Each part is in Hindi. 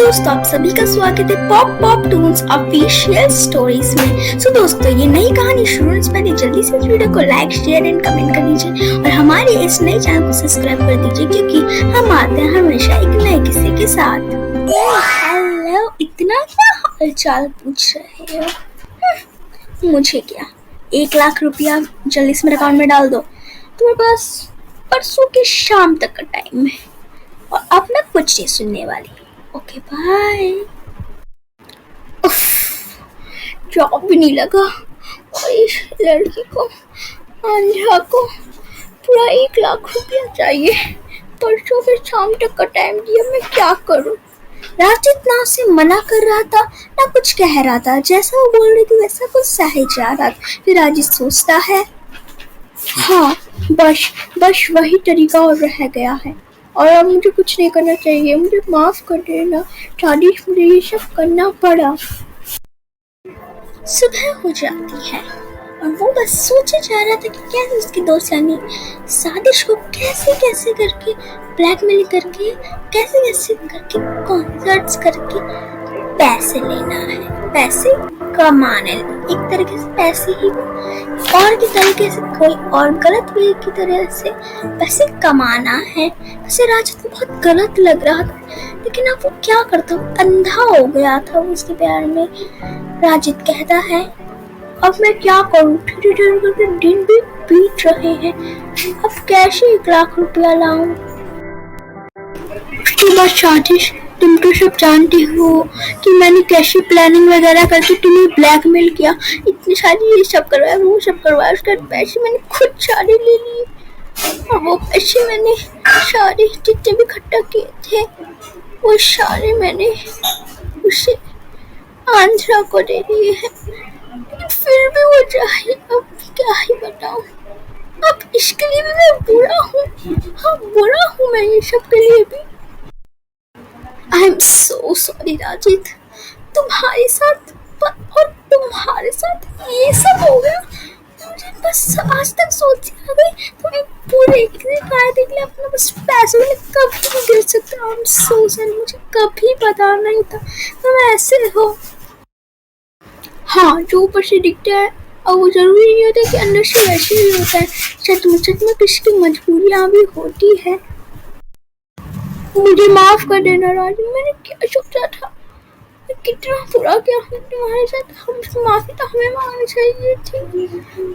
दोस्तों, आप सभी का स्वागत है pop pop Toons official stories में। सो दोस्तों, ये नई कहानी शुरू से पहले जल्दी से इस वीडियो को लाइक, शेयर एंड कमेंट कर दीजिए और हमारे इस नए चैनल को सब्सक्राइब कर दीजिए, क्योंकि हम आते हैं हमेशा एक नए किस्से के साथ। हेलो, इतना क्या हालचाल पूछ रहे हो? मुझे क्या, 1 लाख रुपया जल्दी से मेरे अकाउंट में डाल दो। तुम्हारे पास परसों की शाम तक का टाइम है और अब मैं कुछ नहीं सुनने वाली। Okay bye. जॉब भी नहीं लगा और इस लड़की को, आंध्रा को, पूरा 1 लाख रुपया चाहिए। परसों के शाम तक का टाइम दिया, मैं क्या करूं? राजित ना उसे मना कर रहा था ना कुछ कह रहा था। जैसा वो बोल रही थी वैसा कुछ सहे जा रहा था। फिर राजित सोचता है, हाँ बस वही तरीका और रह गया है और अब मुझे कुछ नहीं करना चाहिए। मुझे माफ कर देना, शादी मुझे ये सब करना पड़ा। सुबह हो जाती है और वो बस सोचे जा रहा था कि कैसे उसकी दोस्त यानी साजिश को कैसे करके ब्लैकमेल करके, कैसे करके कॉन्सर्ट्स करके पैसे लेना है, पैसे कमाने। एक तरीके से पैसे ही और की तरीके से कोई और गलत वे की तरह से पैसे कमाना है। वैसे राजित को बहुत गलत लग रहा था, लेकिन अब वो क्या करता, अंधा हो गया था उसके प्यार में। राजित कहता है, अब मैं क्या करूं? धीरे करके दिन भी बीत रहे हैं, अब कैसे 1 लाख रुपया लाऊं? साजिश, तुम तो सब जानती हो कि मैंने कैसे प्लानिंग वगैरह करके तुम्हें ब्लैकमेल किया, इतनी सारी ये सब करवाया, वो सब करवाया। उसके पैसे मैंने खुद सारे ले लिए और वो पैसे मैंने सारे जितने भी इकट्ठा किए थे वो सारे मैंने उसे आंध्रा को दे दिए हैं। फिर भी वो चाहिए, अब क्या ही बताऊं। अब इसके लिए भी मैं बुरा हूँ। हाँ, बुरा हूँ मैं ये सब के लिए भी। आई एम सो सॉरी राजित, तुम्हारे साथ ये सब हो गया। मुझे बस आज तक सोच आ गई तुम्हें पूरे कायदे के लिए अपना बस पैसे में कभी नहीं गिर सकता। आई एम सो सॉरी, मुझे कभी पता नहीं था तुम ऐसे हो। हाँ, जो ऊपर से दिखता है और वो जरूरी नहीं होता कि अंदर से वैसे ही होता है। सच में किसी की मजबूरियाँ भी होती है। मुझे माफ कर देना राजू, मैंने क्या सोचा था, कितना बुरा किया हूँ तुम्हारे साथ। हम माफी तो हमें मांगनी चाहिए थी।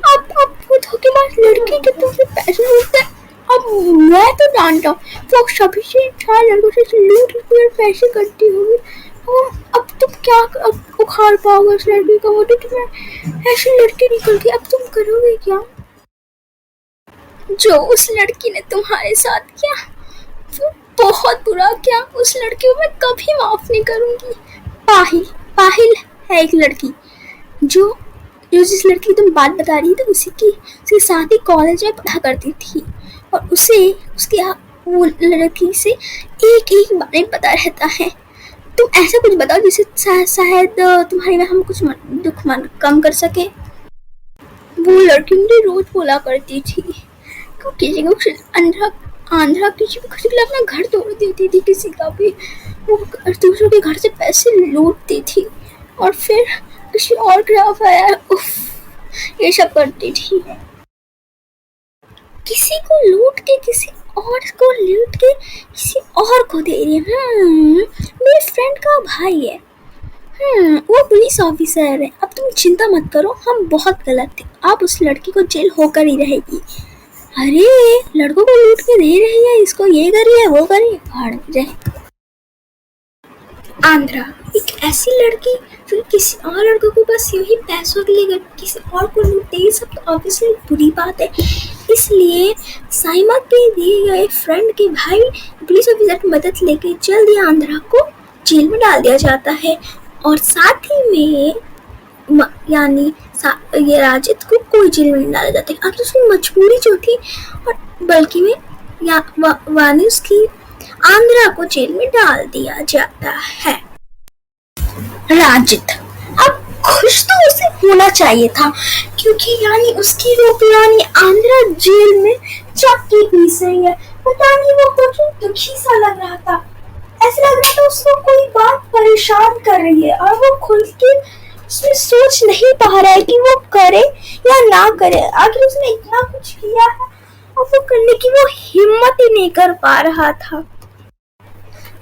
अब वो धोखेबाज लड़की के तुमसे पैसे लूटते, अब मैं तो जानता हूँ वो सभी से 4 लड़कों से लूट कर पैसे करती होगी। अब तुम क्या उखाड़ पाओगे उस लड़की का? वो तो तुम्हें ऐसी लड़की निकल गई, अब तुम करोगे क्या? जो उस लड़की ने तुम्हारे साथ किया वो बहुत बुरा किया। उस लड़की को मैं कभी माफ नहीं करूंगी। पाहिल है एक लड़की, जो जिस लड़की की तुम बात बता रही थी, उसके साथ ही कॉलेज में पढ़ा करती थी और उसके वो लड़की से एक बारे में पता रहता है। तुम ऐसा कुछ बताओ जिससे शायद तुम्हारे में हम कुछ दुख कम कर सके। वो लड़की मुझे रोज बोला करती थी किसी को आंध्रा किसी भी खुशी के लिए अपना घर तोड़ देती थी, किसी का भी वो दूसरों के घर से पैसे लूटती थी और फिर किसी और के ये सब करती थी। किसी को लूट के किसी और को दे रही है। मेरे फ्रेंड का भाई है, वो पुलिस ऑफिसर है। अब तुम चिंता मत करो, हम बहुत गलत थे। अब उस लड़की को जेल होकर ही रहेगी। अरे, लड़कों को लूट के दे रही है, इसको ये करिए वो करिए, भाड़ में जाए। आंध्रा एक ऐसी लड़की जो किसी और लड़कों को बस यही पैसों के लिए किसी और को लूट दे, सब तो ऑब्वियसली बुरी बात है। इसलिए साइमा के दिए गए फ्रेंड के भाई पुलिस ऑफिसर की मदद लेके जल्दी आंध्रा को जेल में डाल दिया जाता है और साथ ही में यानी ये राजित को कोई जेल में नहीं डाला जाता है। अब तो उसकी मजबूरी जो थी, और बल्कि में वानी उसकी आंध्रा को जेल में डाल दिया जाता है। राजित अब खुश तो उसे होना चाहिए था, क्योंकि यानी उसकी वो पुरानी आंध्रा जेल में चाकी पीस रही है। पता नहीं वो कुछ दुखी सा लग रहा था। ऐसा लग रहा था उसको कोई बात परेशान कर रही है और वो खुल के उसमें सोच नहीं पा रहा है कि वो करे या ना करे। आखिर उसने इतना कुछ किया है और वो करने की वो हिम्मत ही नहीं कर पा रहा था।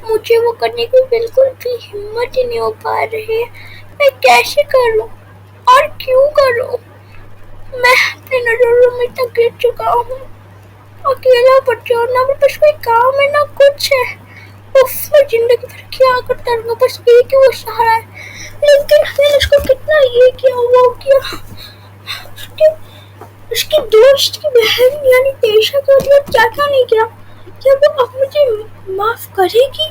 मुझे वो करने की बिल्कुल भी हिम्मत ही नहीं हो पा रही है। मैं कैसे करूं और क्यों करूं? मैं अपने नजरों में तक गिर चुका हूँ। अकेला बच्चा, ना मेरे पास कोई काम है ना कुछ है। उफ, मैं जिंदगी भर क्या करता रहूंगा, बस एक ही वो सहारा है। लेकिन मैंने उसको कितना ये किया वो किया। उसकी दोस्त की बहन यानी तेशा के लिए क्या क्या नहीं किया। क्या वो अब मुझे माफ करेगी?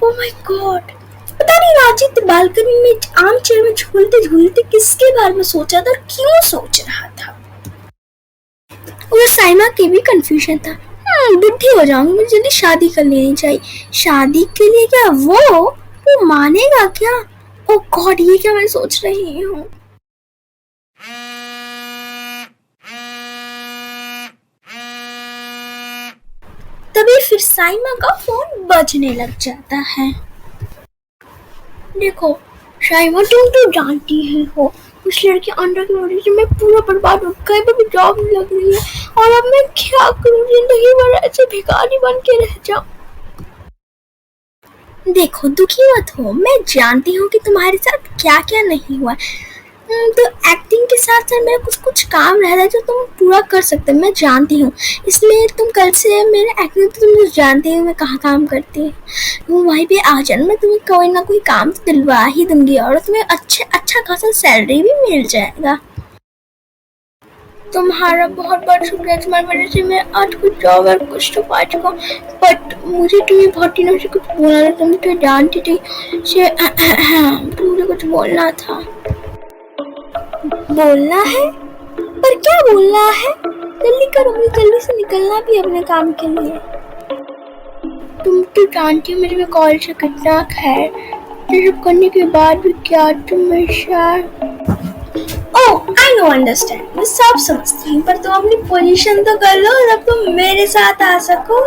Oh my God. पता नहीं राजित बालकनी में आम चेयर में झूलते झूलते किसके बारे में सोचा था और क्यों सोच रहा था। और साइमा की भी कंफ्यूजन था। बुढ़ी हो जाऊंगी, मुझे जल्दी शादी कर लेनी चाहिए। शादी के लिए क्या वो मानेगा क्या? ओह गॉड, ये क्या मैं सोच रही हूँ। तभी फिर साइमा का फोन बजने लग जाता है। देखो साइमा, तुम तो जानती है हो उस लड़की अंडर की वजह से मैं पूरा बर्बाद हो गई। अभी जॉब नहीं लग रही है और अब मैं क्या करूँ? जिंदगी भर ऐसे भिखारी बन के रह जाऊँ। देखो दुखी मत हो, मैं जानती हूँ कि तुम्हारे साथ क्या क्या नहीं हुआ। तो एक्टिंग के साथ साथ मेरा कुछ कुछ काम रहता है जो तुम पूरा कर सकते हो, मैं जानती हूँ। इसलिए तुम कल से मेरे एक्टिंग तो तुम जानती हो मैं कहाँ काम करती हूँ, तुम वहीं पे आ जाना। मैं तुम्हें कोई ना कोई काम तो दिलवा ही दूंगी और तुम्हें अच्छा खासा सैलरी भी मिल जाएगा। तुम्हारा बहुत बहुत शुक्रिया, तुम्हारी वजह से मैं आज कुछ जॉब और कुछ तो पा चुका हूँ। बट मुझे तुम्हें बहुत दिनों से कुछ बोलना था, तुम तो जानती थी से मुझे कुछ बोलना था। बोलना है? पर क्या बोलना है? जल्दी करो, मुझे जल्दी से निकलना भी अपने काम के लिए। तुम तो जानती हो मेरे में कॉलेज से कितना है, ये सब करने के बाद भी क्या तुम ओह आई नो अंडरस्टैंड, मैं सब समझती हूँ, पर तुम अपनी पोजीशन तो कर लो जब तुम मेरे साथ आ सको।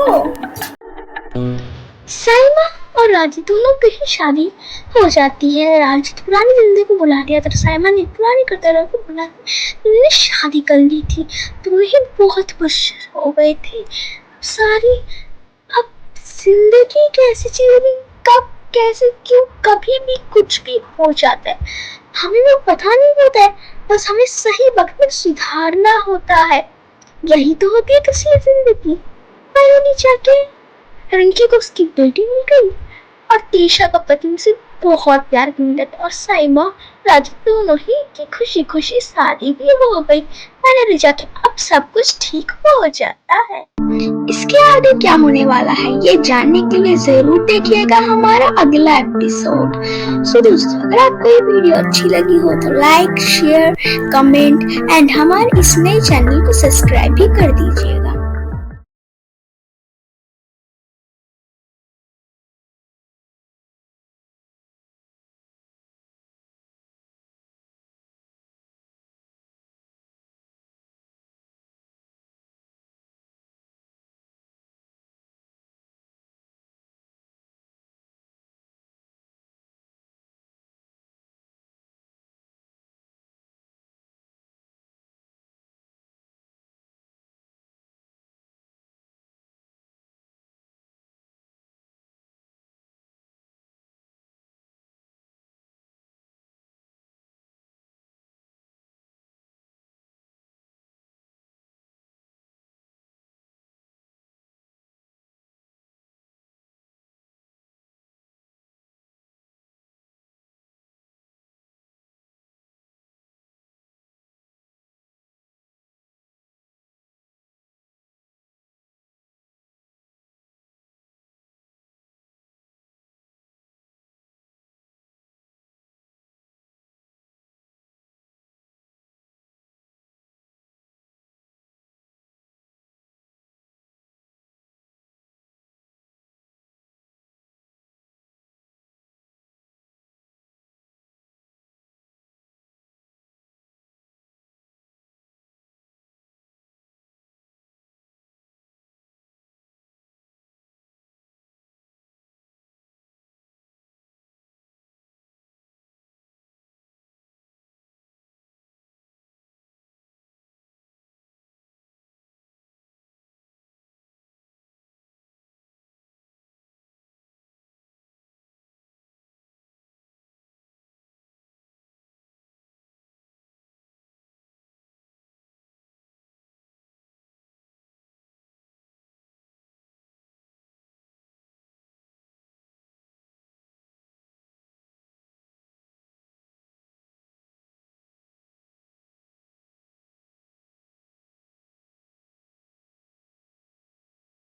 साइमा और राजी दोनों की ही शादी हो जाती है। राजी तो पुरानी जिंदगी को बुला दिया था, साइमा ने पुरानी करते को बुला ने शादी कर ली थी, तो वही बहुत खुश हो गए थे सारी। अब जिंदगी कैसी चीज, कब कैसे क्यों कभी भी कुछ भी हो जाता है, हमें वो पता नहीं होता है। बस हमें सही वक्त में सुधारना होता है, यही तो होती है किसी जिंदगी। पर जाके रिंकी को उसकी बेटी मिल गई और तेशा का पति उसे बहुत प्यार करने लगा और साइमा राजू दोनों ही की खुशी खुशी शादी भी हो गई। मैंने जाके अब सब कुछ ठीक हो जाता है। इसके आगे क्या होने वाला है ये जानने के लिए जरूर देखिएगा हमारा अगला एपिसोड। सो दोस्तों, अगर आपको ये वीडियो अच्छी लगी हो तो लाइक शेयर कमेंट एंड हमारे इस नए चैनल को सब्सक्राइब भी कर दीजिएगा।